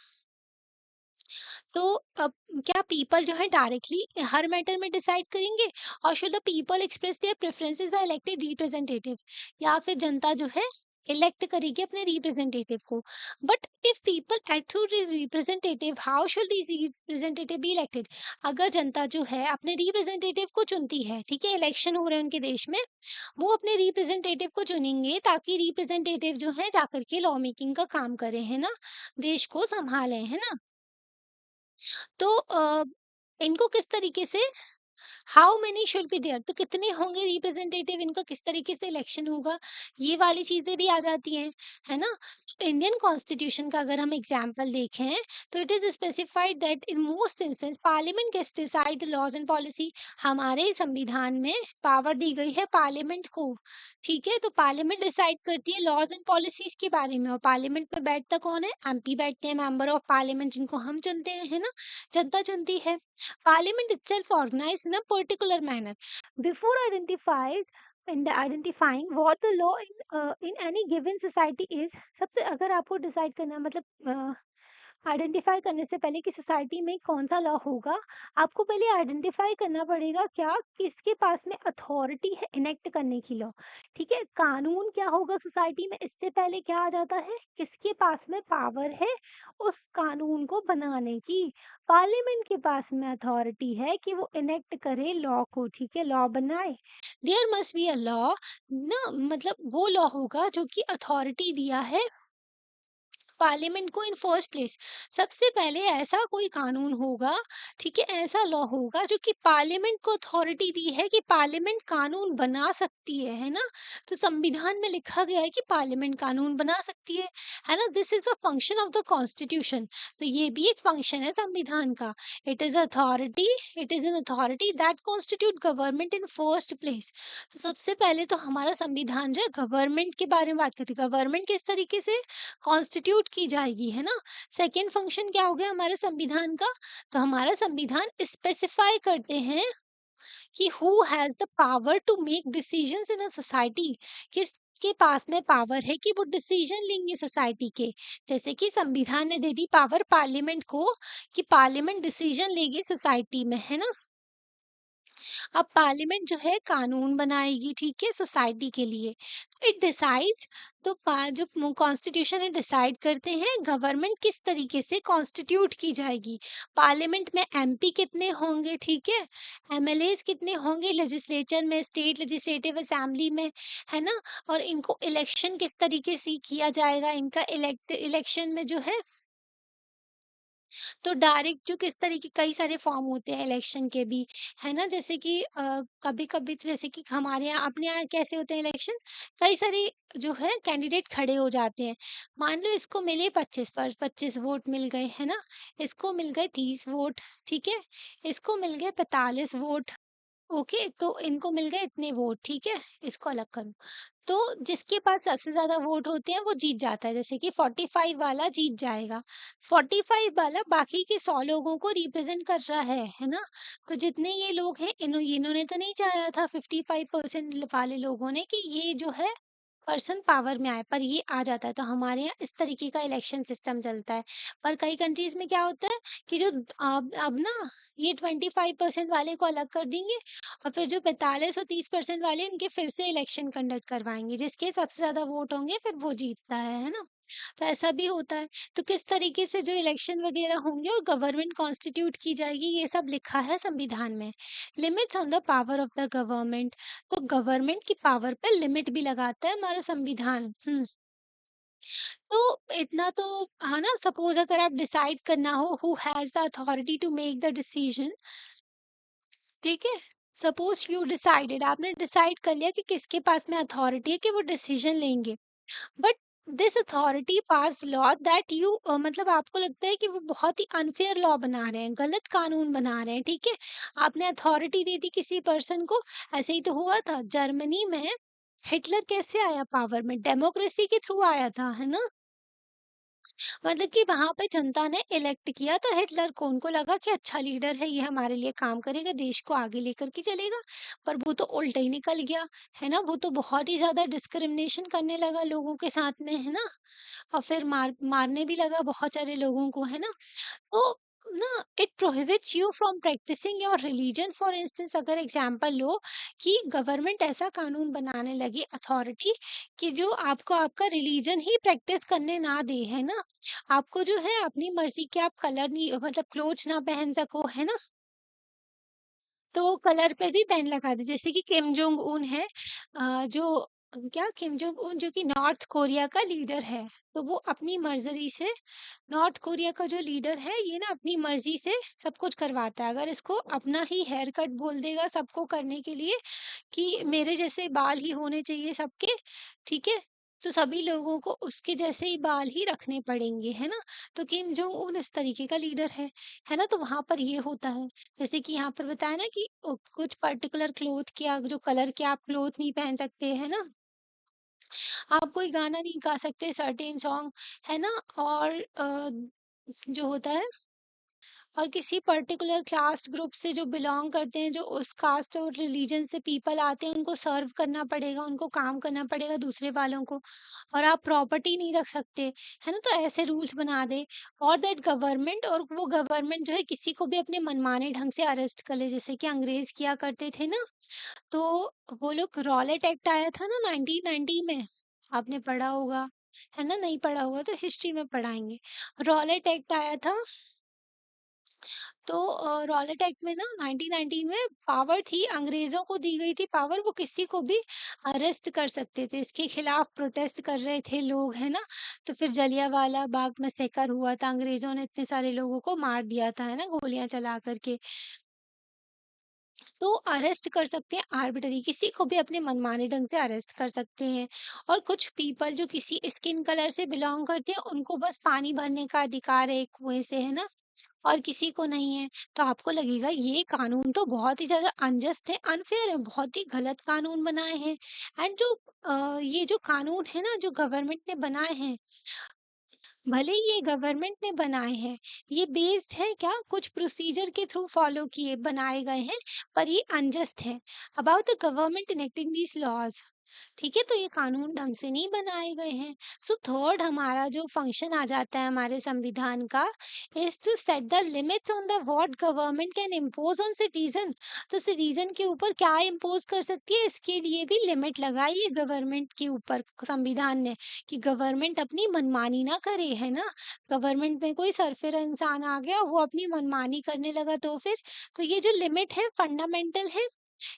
तो अब क्या पीपल जो है डायरेक्टली हर मैटर में डिसाइड करेंगे? और should the people express their preferences by elected representative, या फिर जनता जो है इलेक्ट करेगी अपने रिप्रेजेंटेटिव को? But if people act through representative, how should this representative be elected? अगर जनता जो है अपने रिप्रेजेंटेटिव को चुनती है, ठीक है, इलेक्शन हो रहे हैं उनके देश में, वो अपने रिप्रेजेंटेटिव को चुनेंगे ताकि रिप्रेजेंटेटिव जो है जाकर के लॉ मेकिंग का काम करें, है ना? देश को संभालें, है ना? तो इनको किस तरीके से, how many should be there, तो कितने होंगे रिप्रेजेंटेटिव, इनका किस तरीके से इलेक्शन होगा, ये वाली चीजें भी आ जाती हैं, है ना? इंडियन कॉन्स्टिट्यूशन का अगर हम एग्जांपल देखें तो it is specified that in most instance parliament can decide the laws and policy. हमारे संविधान में पावर दी गई है पार्लियामेंट को, ठीक है? तो पार्लियामेंट डिसाइड करती है लॉज एंड पॉलिसीज के बारे में। और पार्लियामेंट में बैठता कौन है? एमपी बैठते हैं, मेंबर ऑफ पार्लियामेंट, जिनको हम चुनते हैं, है ना? जनता चुनती है। Parliament itself organized in a particular manner. Before identifying what the law in any given society is, सबसे अगर आपको डिसाइड करना है, मतलब आइडेंटिफाई करने से पहले कि सोसाइटी में कौन सा लॉ होगा, आपको पहले आइडेंटिफाई करना पड़ेगा क्या किसके पास में अथॉरिटी है इनेक्ट करने की लॉ। ठीक है, कानून क्या होगा सोसाइटी में, इससे पहले क्या आ जाता है, किसके पास में पावर है उस कानून को बनाने की। पार्लियामेंट के पास में अथॉरिटी है कि वो इनेक्ट करे लॉ को, ठीक है, लॉ बनाए। There must be a law ना, मतलब वो लॉ होगा जो कि अथॉरिटी दिया है पार्लियामेंट को इन फर्स्ट प्लेस। सबसे पहले ऐसा कोई कानून होगा, ठीक है, ऐसा लॉ होगा जो कि पार्लियामेंट को अथॉरिटी दी है कि पार्लियामेंट कानून बना सकती है ना। तो संविधान में लिखा गया है कि पार्लियामेंट कानून बना सकती है ना। This is a function of the constitution. तो ये भी एक फंक्शन है संविधान का। It is authority, it is an authority that constitute government in first place. तो सबसे पहले तो हमारा संविधान जो है गवर्नमेंट के बारे में बात करती है, गवर्नमेंट किस तरीके से कॉन्स्टिट्यूट की जाएगी, है ना। सेकंड फंक्शन क्या हो गया हमारे संविधान का, तो हमारा संविधान स्पेसिफाई करते हैं कि who has the power to make decisions in a society. किसके पास में पावर है कि वो डिसीजन लेंगे सोसाइटी के। जैसे कि संविधान ने दे दी पावर पार्लियामेंट को कि पार्लियामेंट डिसीजन लेगी सोसाइटी में, है ना। अब पार्लियामेंट जो है कानून बनाएगी, ठीक है, सोसाइटी के लिए। इट डिसाइड्स, तो जो कॉन्स्टिट्यूशन है डिसाइड करते हैं गवर्नमेंट किस तरीके से कॉन्स्टिट्यूट की जाएगी। पार्लियामेंट में एमपी कितने होंगे, ठीक है, एमएलएस कितने होंगे लेजिस्लेचर में, स्टेट लेजिस्लेटिव असेंबली में, है ना। और इनको इलेक्शन किस तरीके से किया जाएगा, इनका इलेक्शन में जो है, तो डायरेक्ट जो किस तरीके कई सारे फॉर्म होते हैं इलेक्शन के भी, है ना। जैसे कि कभी-कभी तो जैसे कि हमारे यहाँ अपने यहाँ कैसे होते हैं इलेक्शन, कई सारे जो है कैंडिडेट खड़े हो जाते हैं। मान लो इसको मिले 25 पर 25 वोट मिल गए, है ना। इसको मिल गए 30 वोट, ठीक है। इसको मिल गए 45 वोट। ओके, तो इनको मिल गए इतने वोट, ठीक है। इसको अलग करो। तो जिसके पास सबसे ज़्यादा वोट होते हैं वो जीत जाता है। जैसे कि 45 वाला जीत जाएगा। 45 वाला बाकी के 100 लोगों को रिप्रेज़ेंट कर रहा है ना? तो जितने ये लोग हैं इन्होंने तो नहीं चाहा था 55% वाले लोगों ने कि ये जो है पर्सन पावर में आए, पर ये आ जाता है। तो हमारे यहाँ इस तरीके का इलेक्शन सिस्टम चलता है। पर कई कंट्रीज़ में क्या होता है कि जो अब ना ये 25% वाले को अलग कर देंगे और फिर जो 45 और 30% वाले इनके फिर से इलेक्शन कंडक्ट करवाएँगे, जिसके सबसे ज़्यादा वोट होंगे फिर वो जीतता है ना? तो ऐसा भी होता है। तो किस तरीके से जो इलेक्शन वगैरह होंगे और गवर्नमेंट कॉन्स्टिट्यूट की जाएगी, ये सब लिखा है संविधान में। Limits on the power of the government, तो गवर्नमेंट की पावर पे लिमिट भी लगाता है हमारा संविधान। तो इतना तो, है ना। सपोज़ अगर आप डिसाइड करना हो who has the authority to make the decision, ठीक है। सपोज यू डिसाइडेड, आपने डिसाइड कर लिया कि किसके पास में अथॉरिटी है कि वो डिसीजन लेंगे। But this authority pass law that you, मतलब आपको लगता है कि वो बहुत ही अनफेयर लॉ बना रहे हैं, गलत कानून बना रहे हैं, ठीक है। आपने अथॉरिटी दे दी किसी पर्सन को। ऐसे ही तो हुआ था जर्मनी में। हिटलर कैसे आया पावर में, डेमोक्रेसी के थ्रू आया था, है ना। मतलब कि वहाँ पे जनता ने इलेक्ट किया था हिटलर को, उनको लगा कि अच्छा लीडर है, ये हमारे लिए काम करेगा, देश को आगे लेकर के चलेगा। पर वो तो उल्टा ही निकल गया, है ना। वो तो बहुत ही ज़्यादा डिस्क्रिमिनेशन करने लगा लोगों के साथ में, है ना। और फिर मारने भी लगा बहुत सारे लोगों को, है ना। तो ना, it prohibits you from practicing your religion. For instance अगर एग्जांपल लो कि गवर्नमेंट ऐसा कानून बनाने लगी अथॉरिटी कि जो आपको आपका रिलीजन ही प्रैक्टिस करने ना दे, है ना। आपको जो है अपनी मर्जी के आप कलर नहीं, मतलब क्लोथ्स ना पहन सको, है ना। तो कलर पे भी बैन लगा दी। जैसे कि किम जोंग उन है, जो क्या किम जोंग उन जो कि नॉर्थ कोरिया का लीडर है। तो वो अपनी मर्जी से, नॉर्थ कोरिया का जो लीडर है ये ना अपनी मर्जी से सब कुछ करवाता है। अगर इसको अपना ही हेयर कट बोल देगा सबको करने के लिए कि मेरे जैसे बाल ही होने चाहिए सबके, ठीक है? तो सभी लोगों को उसके जैसे ही बाल ही रखने पड़ेंगे, है ना? तो किम जोंग उन इस तरीके का लीडर है ना? तो वहाँ पर ये होता है। जैसे कि यहाँ पर बताया ना कि कुछ पर्टिकुलर क्लॉथ के जो कलर के आप क्लॉथ नहीं पहन सकते, है ना? आप कोई गाना नहीं गा सकते सर्टेन सॉन्ग, है ना? और जो होता है और किसी पर्टिकुलर कास्ट ग्रुप से जो बिलोंग करते हैं, जो उस कास्ट और रिलीजन से पीपल आते हैं, उनको सर्व करना पड़ेगा, उनको काम करना पड़ेगा दूसरे वालों को, और आप प्रॉपर्टी नहीं रख सकते, है ना? तो ऐसे रूल्स बना दे। और दैट गवर्नमेंट, और वो गवर्नमेंट जो है किसी को भी अपने मनमाने ढंग से अरेस्ट कर ले, जैसे कि अंग्रेज किया करते थे ना। तो वो लोग, रॉलेट एक्ट आया था ना 1990 में, आपने पढ़ा होगा, है ना? नहीं पढ़ा होगा तो हिस्ट्री में पढ़ाएंगे। रॉलेट एक्ट आया था। तो रॉलेट एक्ट में ना 1990 में पावर थी, अंग्रेजों को दी गई थी पावर, वो किसी को भी अरेस्ट कर सकते थे। इसके खिलाफ प्रोटेस्ट कर रहे थे लोग, है ना? तो फिर जलियांवाला बाग मैसेकर हुआ था, अंग्रेजों ने इतने सारे लोगों को मार दिया था, है ना, गोलियां चला करके। तो अरेस्ट कर सकते हैं आर्बिट्ररी, किसी को भी अपने मनमाने ढंग से अरेस्ट कर सकते हैं। और कुछ पीपल जो किसी स्किन कलर से बिलोंग करते हैं, उनको बस पानी भरने का अधिकार है एक कुएं से, है ना? और किसी को नहीं है। तो आपको लगेगा ये कानून तो बहुत ही ज़्यादा अनजस्ट है, अनफेयर है, बहुत ही गलत कानून बनाए हैं। एंड जो ये जो कानून है ना, जो गवर्नमेंट ने बनाए हैं, भले ही ये गवर्नमेंट ने बनाए हैं, ये बेस्ड है क्या, कुछ प्रोसीजर के थ्रू फॉलो किए बनाए गए हैं, पर ये अनजस्ट है। About the government enacting these laws, ठीक है? तो ये कानून ढंग से नहीं बनाए गए हैं। सो थर्ड हमारा जो फंक्शन आ जाता है हमारे संविधान का, is to set the limits on the what government can impose on citizen. तो सिटीजन के ऊपर क्या इम्पोज कर सकती है, इसके लिए भी लिमिट लगाई है गवर्नमेंट के ऊपर संविधान ने, कि गवर्नमेंट अपनी मनमानी ना करे, है ना? गवर्नमेंट में कोई सरफिरा इंसान आ गया, वो अपनी मनमानी करने लगा, तो फिर, तो ये जो लिमिट है फंडामेंटल है,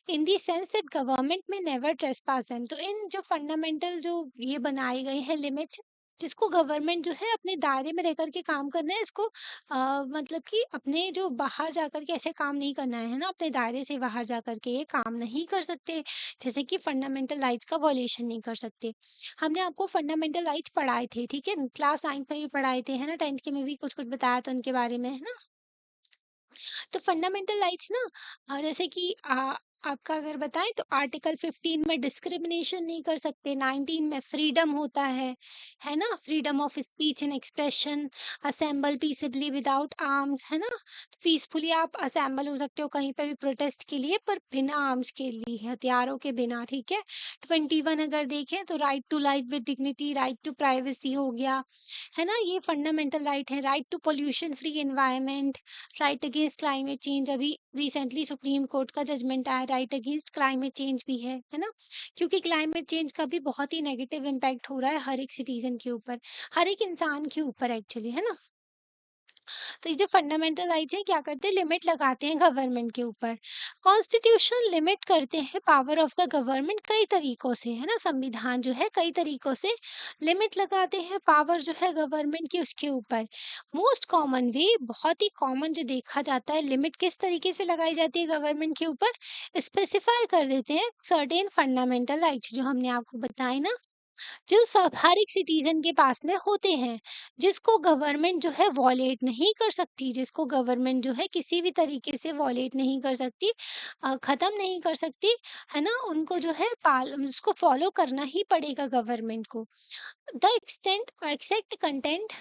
इन दी सेंस दैट गवर्नमेंट में नेवर ट्रेसपास देम। तो इन जो फंडामेंटल जो ये बनाए गए हैं लिमिट्स, जिसको गवर्नमेंट जो है अपने दायरे में रह करके काम करना है, इसको मतलब कि अपने जो बाहर जाकर के ऐसे काम नहीं करना है ना, अपने दायरे से बाहर जाकर के ये काम नहीं कर सकते। जैसे कि फंडामेंटल राइट्स का वॉलेशन नहीं कर सकते। हमने आपको फंडामेंटल राइट्स पढ़ाए थे, ठीक है, क्लास 9 में भी पढ़ाए थे, है ना, 10th के में भी कुछ कुछ बताया था उनके बारे में, है ना? तो फंडामेंटल राइट्स ना, जैसे कि आपका अगर बताएं तो आर्टिकल 15 में डिस्क्रिमिनेशन नहीं कर सकते, 19 में फ्रीडम होता है ना, freedom of speech and expression, assemble peacefully without arms, है ना, पीसफुली आप असेंबल हो सकते हो कहीं पे भी प्रोटेस्ट के लिए, पर बिना आर्म्स के लिए, हथियारों के बिना, ठीक है। 21 अगर देखें तो right to life with dignity, right to privacy हो गया, है ना, ये फंडामेंटल राइट है। Right to pollution free environment, right against climate change, अभी रिसेंटली सुप्रीम कोर्ट का जजमेंट आया, राइट अगेंस्ट क्लाइमेट चेंज भी है ना? क्योंकि क्लाइमेट चेंज का भी बहुत ही नेगेटिव इम्पैक्ट हो रहा है हर एक सिटीजन के ऊपर, हर एक इंसान के ऊपर एक्चुअली, है ना? तो ये जो फंडामेंटल राइट्स है क्या करते हैं, लिमिट लगाते हैं गवर्नमेंट के ऊपर। कॉन्स्टिट्यूशन लिमिट करते हैं पावर ऑफ द गवर्नमेंट कई तरीकों से, है ना, संविधान जो है कई तरीकों से लिमिट लगाते हैं पावर जो है गवर्नमेंट की उसके ऊपर। मोस्ट कॉमन वे, बहुत ही कॉमन जो देखा जाता है, लिमिट किस तरीके से लगाई जाती है गवर्नमेंट के ऊपर, स्पेसिफाई कर देते हैं सर्टेन फंडामेंटल राइट्स जो हमने आपको बताए ना, जो सब हर एक सिटीजन के पास में होते हैं, जिसको गवर्नमेंट जो है वॉलेट नहीं कर सकती, जिसको गवर्नमेंट जो है किसी भी तरीके से वॉलेट नहीं कर सकती, खत्म नहीं कर सकती, है ना, उनको जो है पाल उसको फॉलो करना ही पड़ेगा गवर्नमेंट को। The extent exact content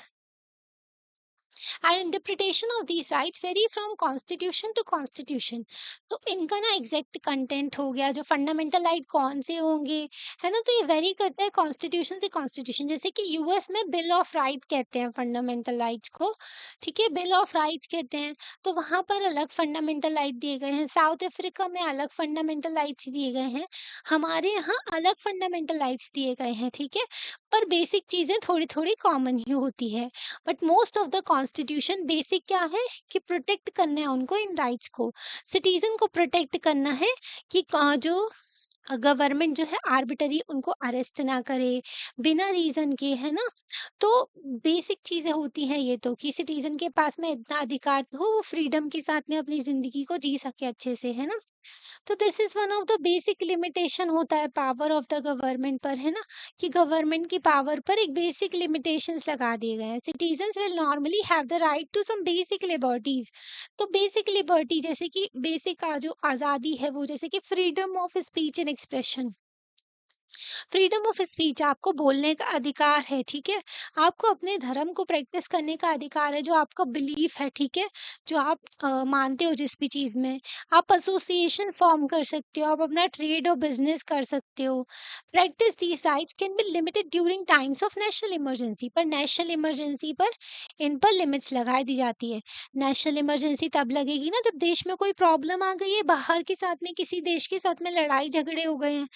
and interpretation of these rights vary from constitution to constitution. तो इनका ना एग्जैक्ट कंटेंट हो गया, जो फंडामेंटल राइट कौन से होंगे, है ना, तो ये वेरी करता है कॉन्स्टिट्यूशन से कॉन्स्टिट्यूशन। जैसे कि यूएस में बिल ऑफ राइट कहते हैं फंडामेंटल राइट्स को, ठीक है, बिल ऑफ राइट्स कहते हैं। तो वहां पर अलग फंडामेंटल राइट दिए गए हैं, साउथ अफ्रीका में अलग फंडामेंटल राइट्स दिए गए हैं, हमारे यहाँ अलग फंडामेंटल राइट्स दिए गए हैं, ठीक है। पर बेसिक चीजें थोड़ी थोड़ी कॉमन ही होती है। But most of the constitution basic क्या है, कि प्रोटेक्ट करना है उनको इन राइट्स को, सिटीजन को प्रोटेक्ट करना है, कि जो गवर्नमेंट जो है आर्बिटरी उनको अरेस्ट ना करे बिना रीजन के, है ना। तो बेसिक चीजें होती हैं ये, तो कि सिटीजन के पास में इतना अधिकार तो हो, वो फ्रीडम के साथ में अपनी जिंदगी को जी सके अच्छे से, है ना। तो this is one of the basic limitation होता है पावर ऑफ द गवर्नमेंट पर, है ना, कि गवर्नमेंट की पावर पर एक बेसिक लिमिटेशंस लगा दिए गए हैं। Citizens will normally have the right to some basic liberties. तो बेसिक लिबर्टी जैसे कि बेसिक जो आज़ादी है वो, जैसे कि freedom of speech and expression, freedom of speech, आपको बोलने का अधिकार है, ठीक है? आपको अपने धर्म को प्रैक्टिस करने का अधिकार है, जो आपका बिलीफ है, ठीक है? जो आप मानते हो जिस भी चीज़ में। आप एसोसिएशन फॉर्म कर सकते हो, आप अपना ट्रेड और बिज़नेस कर सकते हो। Practice these rights can be limited during times of national emergency, पर नेशनल इमरजेंसी पर इन पर लिमिट्स लगा दी जाती है। नेशनल इमरजेंसी तब लगेगी ना जब देश में कोई प्रॉब्लम आ गई है, बाहर के साथ में किसी देश के साथ में लड़ाई झगड़े हो गए हैं,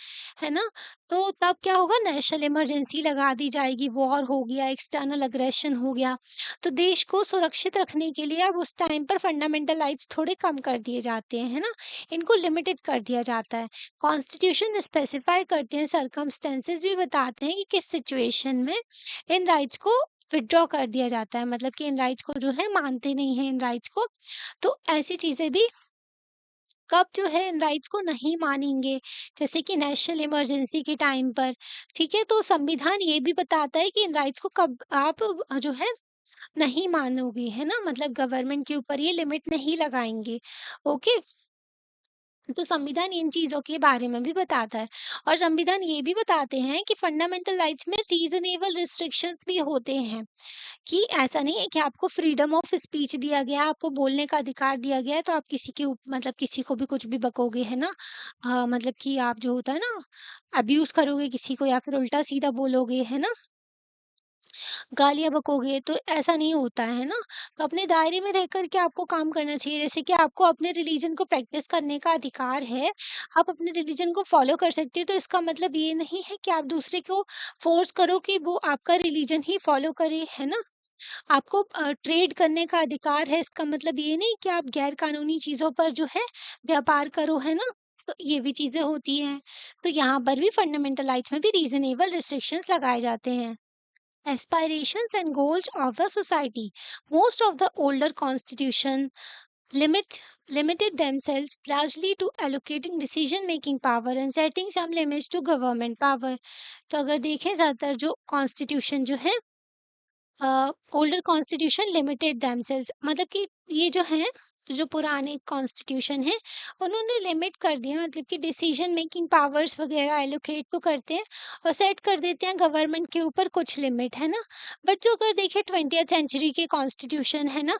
है ना? तो तब क्या होगा, नेशनल इमरजेंसी लगा दी जाएगी, वॉर हो गया, एक्सटर्नल अग्रेशन हो गया। तो देश को सुरक्षित रखने के लिए अब उस टाइम पर फंडामेंटल राइट्स थोड़े कम कर दिए जाते हैं, है ना? इनको लिमिटेड कर दिया जाता है। कॉन्स्टिट्यूशन स्पेसिफाई करते हैं, सर्कमस्टेंसेस भी बताते हैं कि किस सिचुएशन में इन राइट्स को विथड्रॉ कर दिया जाता है, मतलब कि इन राइट्स को जो है मानते नहीं हैं इन राइट्स को। तो ऐसी चीज़ें भी कब जो है इन राइट्स को नहीं मानेंगे, जैसे कि नेशनल इमरजेंसी के टाइम पर, ठीक है? तो संविधान ये भी बताता है कि इन राइट्स को कब आप जो है नहीं मानोगे, है ना? मतलब गवर्नमेंट के ऊपर ये लिमिट नहीं लगाएँगे, ओके? तो संविधान इन चीज़ों के बारे में भी बताता है, और संविधान ये भी बताते हैं कि फंडामेंटल राइट्स में रीज़नेबल रिस्ट्रिक्शंस भी होते हैं। कि ऐसा नहीं है कि आपको फ्रीडम ऑफ स्पीच दिया गया है, आपको बोलने का अधिकार दिया गया है, तो आप किसी के मतलब किसी को भी कुछ भी बकोगे, है ना? मतलब कि आप जो होता है ना, अब्यूज़ करोगे किसी को या फिर उल्टा-सीधा बोलोगे, है ना? गालियाँ बकोगे, तो ऐसा नहीं होता है ना? तो अपने दायरे में रह कर के आपको काम करना चाहिए। जैसे कि आपको अपने रिलीजन को प्रैक्टिस करने का अधिकार है, आप अपने रिलीजन को फ़ॉलो कर सकते हो, तो इसका मतलब ये नहीं है कि आप दूसरे को फ़ोर्स करो कि वो आपका रिलीजन ही फ़ॉलो करे, है ना? आपको ट्रेड करने का अधिकार है, इसका मतलब ये नहीं कि आप गैर कानूनी चीज़ों पर जो है व्यापार करो, है ना? तो ये भी चीज़ें होती हैं। तो यहाँ पर भी फंडामेंटल राइट्स में भी रीज़नेबल रिस्ट्रिक्शंस लगाए जाते हैं। Aspirations and goals of the society. Most of the older constitution limited themselves largely to allocating decision-making power and setting some limits to government power. तो अगर देखें ज़्यादातर जो कॉन्स्टिट्यूशन जो है, ओल्डर कॉन्स्टिट्यूशन लिमिटेड देमसेल्व्स, मतलब कि ये जो हैं, जो पुराने कॉन्स्टिट्यूशन हैं, उन्होंने लिमिट कर दिया, मतलब कि डिसीजन मेकिंग पावर्स वगैरह एलोकेट तो करते हैं और सेट कर देते हैं गवर्नमेंट के ऊपर कुछ लिमिट, है ना? बट जो अगर देखें 20th सेंचुरी के कॉन्स्टिट्यूशन है ना,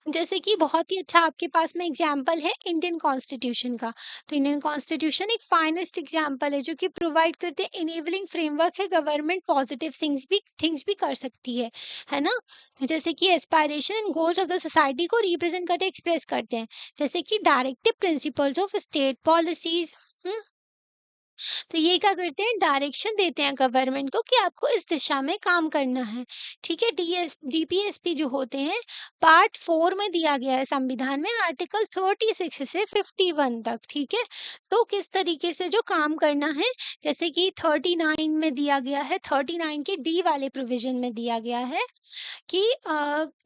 जैसे कि बहुत ही अच्छा आपके पास में एग्जाम्पल है इंडियन कॉन्स्टिट्यूशन का। तो इंडियन कॉन्स्टिट्यूशन एक फाइनेस्ट एग्जाम्पल है जो कि प्रोवाइड करते हैं इनेबलिंग फ्रेमवर्क है, गवर्नमेंट पॉजिटिव थिंग्स भी कर सकती है ना? जैसे कि aspiration and goals of the society को रिप्रेजेंट करते एक्सप्रेस करते हैं, जैसे कि directive principles of state policies. तो ये क्या करते हैं, डायरेक्शन देते हैं गवर्नमेंट को कि आपको इस दिशा में काम करना है, ठीक है? डीपीएसपी जो होते हैं, पार्ट 4 में दिया गया है संविधान में, आर्टिकल 36 से 51 तक, ठीक है? तो किस तरीके से जो काम करना है, जैसे कि 39 में दिया गया है, 39 के डी वाले प्रोविजन में दिया गया है कि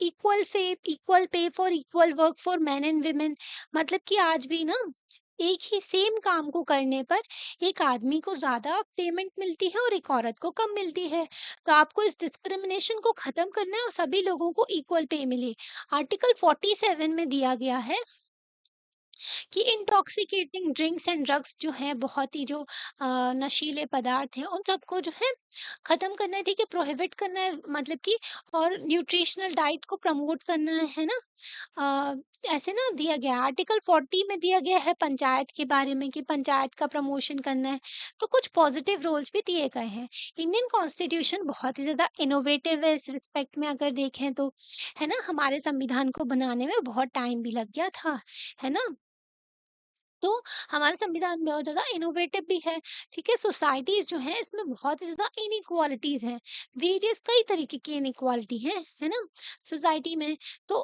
equal pay for equal work for main and women, मतलब कि आज भी ना एक ही सेम काम को करने पर एक आदमी को ज़्यादा पेमेंट मिलती है और एक औरत को कम मिलती है। तो आपको इस डिस्क्रिमिनेशन को ख़त्म करना है और सभी लोगों को इक्वल पे मिले। आर्टिकल 47 में दिया गया है कि इंटॉक्सिकेटिंग ड्रिंक्स एंड ड्रग्स जो हैं, बहुत ही जो नशीले पदार्थ हैं, उन सबको जो है ख़त्म करना है, ठीक है? प्रोहिबिट करना है, मतलब कि और न्यूट्रिशनल डाइट को प्रमोट करना है ना? अ, ऐसे ना दिया गया है। आर्टिकल 40 में दिया गया है पंचायत के बारे में कि पंचायत का प्रमोशन करना है। तो कुछ पॉजिटिव रोल्स भी दिए गए हैं। इंडियन कॉन्स्टिट्यूशन बहुत ही ज़्यादा इनोवेटिव है इस रिस्पेक्ट में अगर देखें तो, है ना? हमारे संविधान को बनाने में बहुत टाइम भी लग गया था, है ना? तो हमारा संविधान बहुत ज़्यादा इनोवेटिव भी है, ठीक है? सोसाइटीज़ जो हैं इसमें बहुत ही ज़्यादा इनइक्वालिटीज़ हैं, वेरियस कई तरीके की इनइक्वालिटी है ना? सोसाइटी में। तो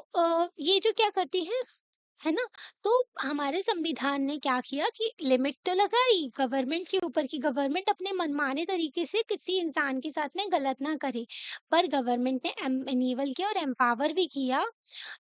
ये जो क्या करती है ना? तो हमारे संविधान ने क्या किया कि लिमिट तो लगाई गवर्नमेंट के ऊपर कि गवर्नमेंट अपने मनमाने तरीके से किसी इंसान के साथ में गलत ना करे। पर गवर्नमेंट ने एनेबल किया और एम्पावर भी किया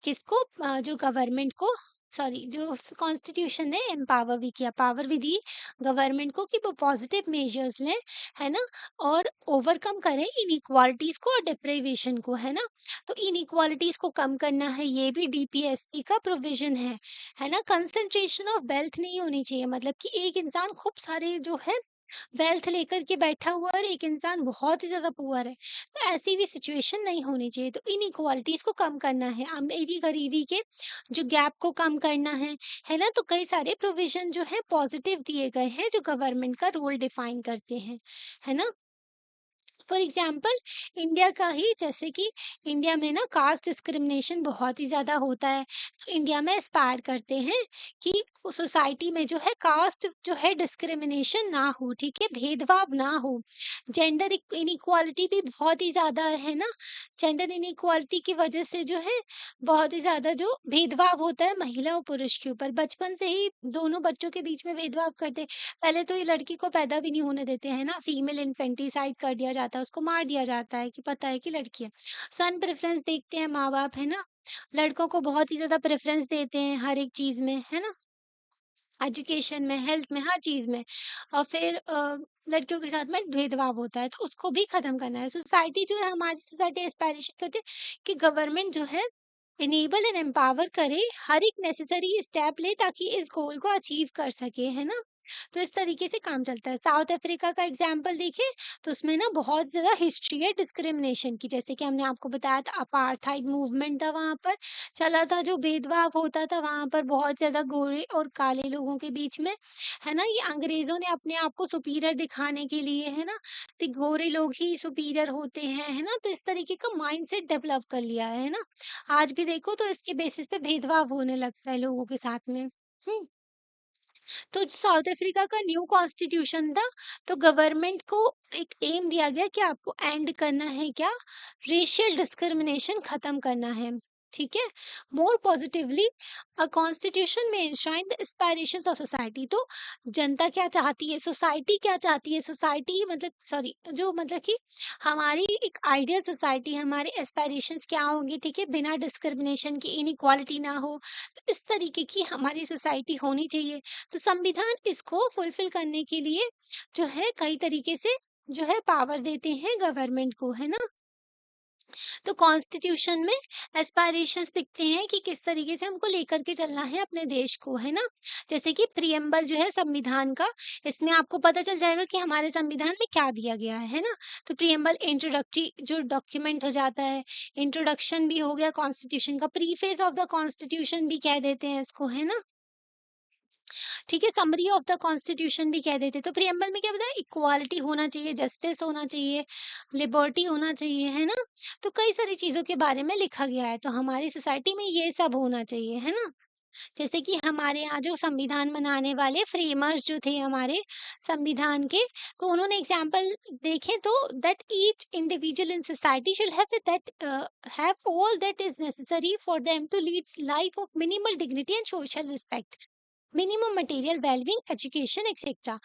किसको, जो गवर्नमेंट को, सॉरी, जो कॉन्स्टिट्यूशन ने एम्पावर भी किया, पावर भी दी गवर्नमेंट को कि वो पॉजिटिव मेजर्स लें, है ना? और ओवरकम करें इनइक्वालिटीज को और डिप्रिवेशन को, है ना? तो इनइक्वालिटीज को कम करना है, ये भी डीपीएसपी का प्रोविजन है ना? कंसंट्रेशन ऑफ वेल्थ नहीं होनी चाहिए, मतलब कि एक इंसान खूब सारे जो है वेल्थ लेकर के बैठा हुआ है और एक इंसान बहुत ही ज़्यादा पुअर है। तो ऐसी भी सिचुएशन नहीं होनी चाहिए। तो इनइक्वालिटीज़ को कम करना है, अमीरी-गरीबी के जो गैप को कम करना है ना? तो कई सारे प्रोविज़न जो है पॉज़िटिव दिए गए हैं, जो गवर्नमेंट का रोल डिफ़ाइन करते हैं, है ना? फॉर एग्जाम्पल इंडिया का ही, जैसे कि इंडिया में ना कास्ट डिस्क्रिमिनेशन बहुत ही ज़्यादा होता है। तो इंडिया में एस्पायर करते हैं कि सोसाइटी में जो है कास्ट जो है डिस्क्रिमिनेशन ना हो, ठीक है, भेदभाव ना हो। जेंडर इनइक्वालिटी भी बहुत ही ज़्यादा है ना। जेंडर इनइक्वालिटी की वजह से जो है बहुत ही ज़्यादा जो भेदभाव होता है महिला और पुरुष के ऊपर, बचपन से ही दोनों बच्चों के बीच में भेदभाव करते हैं। पहले तो ये लड़की को पैदा भी नहीं होने देते हैं ना, फीमेल इन्फेंटिसाइड कर दिया जाता है, उसको मार दिया जाता है कि पता है कि लड़की है। सन प्रेफ़रेंस देखते हैं माँ-बाप, है ना? लड़कों को बहुत ही ज़्यादा प्रेफ़रेंस देते हैं हर एक चीज़ में, है ना? एजुकेशन में, हेल्थ में, हर चीज़ में। और फिर लड़कियों के साथ में भेदभाव होता है, तो उसको भी खत्म करना है। सोसाइटी जो है, हमारी सोसाइटी एस्पायरेशन करती है कि गवर्नमेंट जो है इनेबल एंड एम्पावर करे, हर एक नेसेसरी स्टेप ले ताकि इस गोल को अचीव कर सके, है ना? तो इस तरीके से काम चलता है। साउथ अफ्रीका का एग्जाम्पल देखें तो उसमें ना बहुत ज़्यादा हिस्ट्री है डिस्क्रिमिनेशन की, जैसे कि हमने आपको बताया था अपार्थाइड मूवमेंट था वहाँ पर, चला था, जो भेदभाव होता था वहाँ पर बहुत ज़्यादा गोरे और काले लोगों के बीच में, है ना? ये अंग्रेज़ों ने अपने आप को सुपीरियर दिखाने के लिए, है ना? कि गोरे लोग ही सुपीरियर होते हैं, है ना? तो इस तरीके का माइंडसेट डेवलप कर लिया है ना? आज भी देखो तो इसके बेसिस पे भेदभाव होने लगता है लोगों के साथ में। हुँ। तो जो साउथ अफ्रीका का न्यू कॉन्स्टिट्यूशन था, तो गवर्नमेंट को एक एम दिया गया कि आपको एंड करना है क्या? रेशियल डिस्क्रिमिनेशन खत्म करना है, ठीक है? मोर पॉजिटिवली अ कॉन्स्टिट्यूशन में enshrine the aspirations of society. तो जनता क्या चाहती है, सोसाइटी क्या चाहती है, सोसाइटी मतलब सॉरी जो मतलब कि हमारी एक आइडियल सोसाइटी, हमारे एस्पिरेशंस क्या होंगी, ठीक है? बिना डिस्क्रिमिनेशन की, इनइक्वालिटी ना हो, तो इस तरीके की हमारी सोसाइटी होनी चाहिए। तो संविधान इसको फुलफिल करने के लिए जो है कई तरीके से जो है पावर देते हैं गवर्नमेंट को, है ना? तो कॉन्स्टिट्यूशन में एस्पायरेशंस दिखते हैं कि किस तरीके से हमको लेकर के चलना है अपने देश को, है ना? जैसे कि प्रिएम्बल जो है संविधान का, इसमें आपको पता चल जाएगा कि हमारे संविधान में क्या दिया गया है ना? तो प्रिएम्बल इंट्रोडक्टरी जो डॉक्यूमेंट हो जाता है, इंट्रोडक्शन भी हो गया कॉन्स्टिट्यूशन का, प्रीफेस ऑफ द कॉन्स्टिट्यूशन भी कह देते हैं इसको, है ना? ठीक है, समरी ऑफ द कॉन्स्टिट्यूशन भी कह देते हैं। तो प्रिएम्बल में क्या बताया, इक्वालिटी होना चाहिए, जस्टिस होना चाहिए, लिबर्टी होना चाहिए, है ना? तो कई सारी चीज़ों के बारे में लिखा गया है, तो हमारी सोसाइटी में ये सब होना चाहिए, है ना? जैसे कि हमारे यहाँ जो संविधान बनाने वाले फ्रेमर्स जो थे हमारे संविधान के, तो उन्होंने एग्ज़ाम्पल देखें तो that each individual in society should have all that is necessary for them to lead life of minimal dignity and social respect. Minimum material wellbeing education etcetera.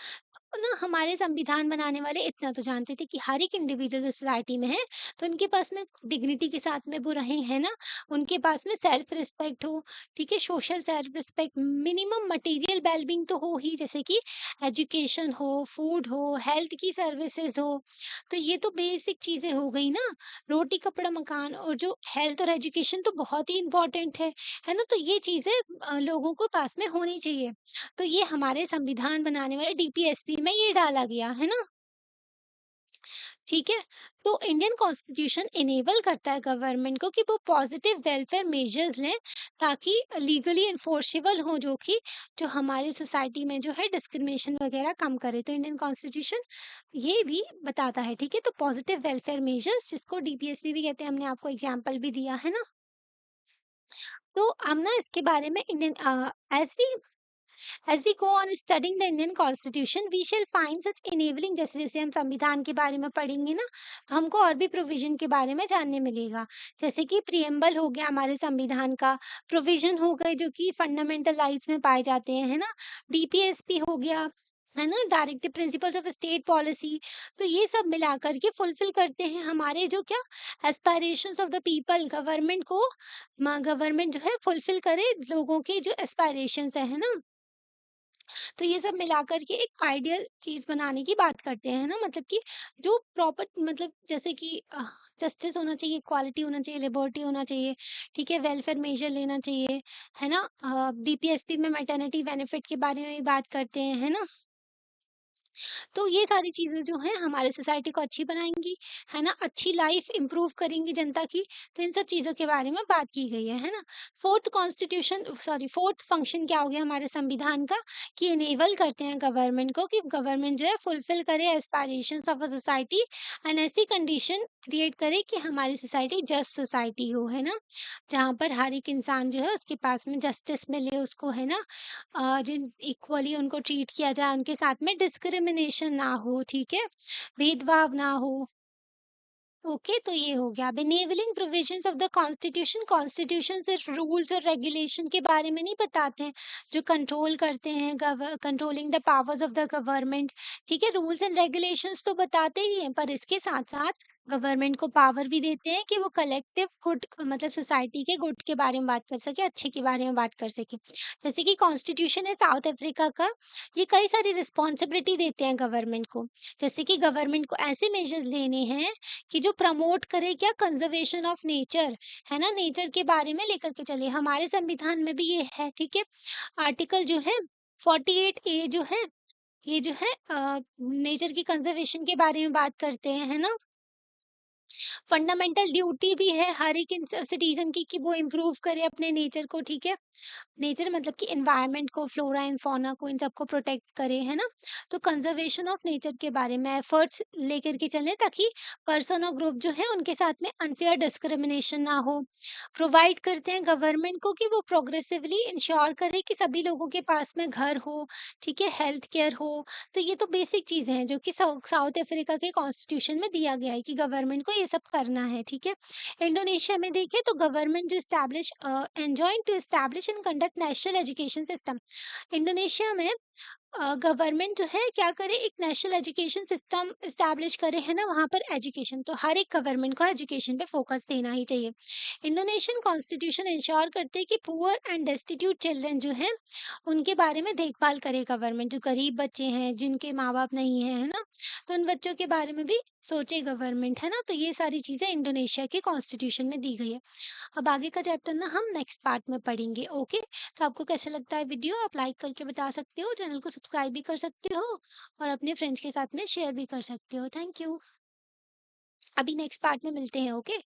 तो ना हमारे संविधान बनाने वाले इतना तो जानते थे कि हर एक इंडिविजुअल सोसाइटी में है, तो उनके पास में डिग्निटी के साथ में वो रहे, है ना? उनके पास में सेल्फ रिस्पेक्ट हो, ठीक है, social self respect, minimum material wellbeing तो हो ही, जैसे कि एजुकेशन हो, फूड हो, हेल्थ की सर्विसेज हो। तो ये तो बेसिक चीजें हो गई ना। रोटी कपड़ा मकान, और जो हेल्थ और एजुकेशन तो बहुत ही इंपॉर्टेंट है ना? तो ये चीजें लोगों को पास में होनी चाहिए। तो ये हमारे संविधान बनाने वाले डीपीएसपी में ये डाला गया है ना, ठीक है? तो इंडियन कॉन्स्टिट्यूशन इनेबल करता है गवर्नमेंट को कि वो पॉजिटिव वेलफेयर मेजर्स लें ताकि लीगली इन्फोर्सेबल हो, जो कि जो हमारी सोसाइटी में जो है डिस्क्रिमिनेशन वगैरह कम करे। तो इंडियन कॉन्स्टिट्यूशन ये भी बताता है, ठीक है? तो पॉजिटिव वेलफेयर मेजर्स, जिसको डीपीएसपी भी कहते हैं, हमने आपको एग्जाम्पल भी दिया है ना। तो हम ना इसके बारे में as we As we go on studying the Indian Constitution, we shall find such enabling, जैसे जैसे हम संविधान के बारे में पढ़ेंगे ना, तो हमको और भी प्रोविजन के बारे में जानने मिलेगा। जैसे कि प्रिएम्बल हो गया हमारे संविधान का, प्रोविजन हो गए जो कि फंडामेंटल राइट्स में पाए जाते हैं, है ना? डीपीएसपी हो गया, है ना? Directive principles of state policy. तो ये सब मिला करके फुलफिल करते हैं हमारे जो क्या aspirations of the people. Government को गवर्नमेंट जो है फुलफिल करे लोगों के जो एस्पायरेशंस है ना? तो ये सब मिलाकर के एक आइडियल चीज़ बनाने की बात करते हैं ना, मतलब कि जो प्रॉपर मतलब जैसे कि जस्टिस होना चाहिए, इक्वालिटी होना चाहिए, लिबर्टी होना चाहिए, ठीक है, वेलफेयर मेजर लेना चाहिए, है ना? डीपीएसपी में मैटरनिटी बेनिफिट के बारे में भी बात करते हैं, है ना? तो ये सारी चीज़ें जो हैं हमारे सोसाइटी को अच्छी बनाएँगी, है ना? अच्छी लाइफ़ इम्प्रूव करेंगी जनता की, तो इन सब चीज़ों के बारे में बात की गई है ना? 4th फंक्शन क्या हो गया हमारे संविधान का कि इनेबल करते हैं गवर्नमेंट को कि गवर्नमेंट जो है फुलफ़िल करे aspirations of a society and ऐसी कंडीशन क्रिएट करे कि हमारी सोसाइटी जस्ट सोसाइटी हो, है ना? जहाँ पर हर एक इंसान जो है उसके पास में जस्टिस मिले उसको, है ना? जिन इक्वली उनको ट्रीट किया जाए, उनके साथ में डिस्क्रिमिनेशन ना हो, ठीक है? भेदभाव ना हो। ओके, तो ये हो गया। अब enabling provisions of the constitution, constitution सिर्फ रूल्स और रेगुलेशन के बारे में नहीं बताते हैं, जो कंट्रोल करते हैं controlling the powers of the government, ठीक है? रूल्स एंड रेगुलेशंस तो बताते ही हैं, पर इसके साथ-साथ गवर्नमेंट को पावर भी देते हैं कि वो कलेक्टिव गुड मतलब सोसाइटी के गुड के बारे में बात कर सके, अच्छे के बारे में बात कर सके। जैसे कि कॉन्स्टिट्यूशन है साउथ अफ्रीका का, ये कई सारी रिस्पॉन्सिबिलिटी देते हैं गवर्नमेंट को। जैसे कि गवर्नमेंट को ऐसे मेजर लेने हैं कि जो प्रमोट करे क्या कंजर्वेशन ऑफ नेचर, है ना? नेचर के बारे में लेकर के चले। हमारे संविधान में भी ये है, ठीक है? आर्टिकल जो है 48 ए जो है, ये जो है नेचर की कंजर्वेशन के बारे में बात करते हैं, है ना? फंडामेंटल ड्यूटी भी है हर एक सिटीजन की कि वो इम्प्रूव करे अपने नेचर को, ठीक है? नेचर मतलब कि एनवायरनमेंट को, फ्लोरा एंड फौना को, इन सबको प्रोटेक्ट करें, है ना? तो कंजर्वेशन ऑफ नेचर के बारे में एफर्ट्स लेकर के चलें ताकि पर्सन और ग्रुप जो है उनके साथ में अनफेयर डिस्क्रिमिनेशन ना हो। प्रोवाइड करते हैं गवर्नमेंट को कि वो प्रोग्रेसिवली इंश्योर करे कि सभी लोगों के पास में घर हो, ठीक है? हेल्थ केयर हो। तो ये तो बेसिक चीज़ें हैं जो कि साउथ अफ्रीका के कॉन्स्टिट्यूशन में दिया गया है कि गवर्नमेंट को ये सब करना है, ठीक है? इंडोनेशिया में देखें तो गवर्नमेंट जो enjoying to establish and conduct national education system. Indonesia में गवर्नमेंट जो है क्या करे, एक नेशनल एजुकेशन सिस्टम एस्टैब्लिश करे, है ना? वहाँ पर एजुकेशन तो हर एक गवर्नमेंट को एजुकेशन पे फोकस देना ही चाहिए। इंडोनेशियन कॉन्स्टिट्यूशन इंश्योर करते हैं कि पुअर एंड डेस्टिट्यूट चिल्ड्रन जो हैं उनके बारे में देखभाल करे गवर्नमेंट, जो गरीब बच्चे हैं जिनके माँ बाप नहीं है, है ना? तो उन बच्चों के बारे में भी सोचे गवर्नमेंट, है ना? तो ये सारी चीजें इंडोनेशिया के कॉन्स्टिट्यूशन में दी गई है। अब आगे का चैप्टर ना हम नेक्स्ट पार्ट में पढ़ेंगे, ओके? तो आपको कैसा लगता है वीडियो, आप लाइक करके बता सकते हो, चैनल को सब्सक्राइब भी कर सकते हो और अपने फ्रेंड्स के साथ में शेयर भी कर सकते हो। Thank you. अभी नेक्स्ट पार्ट में मिलते हैं, ओके?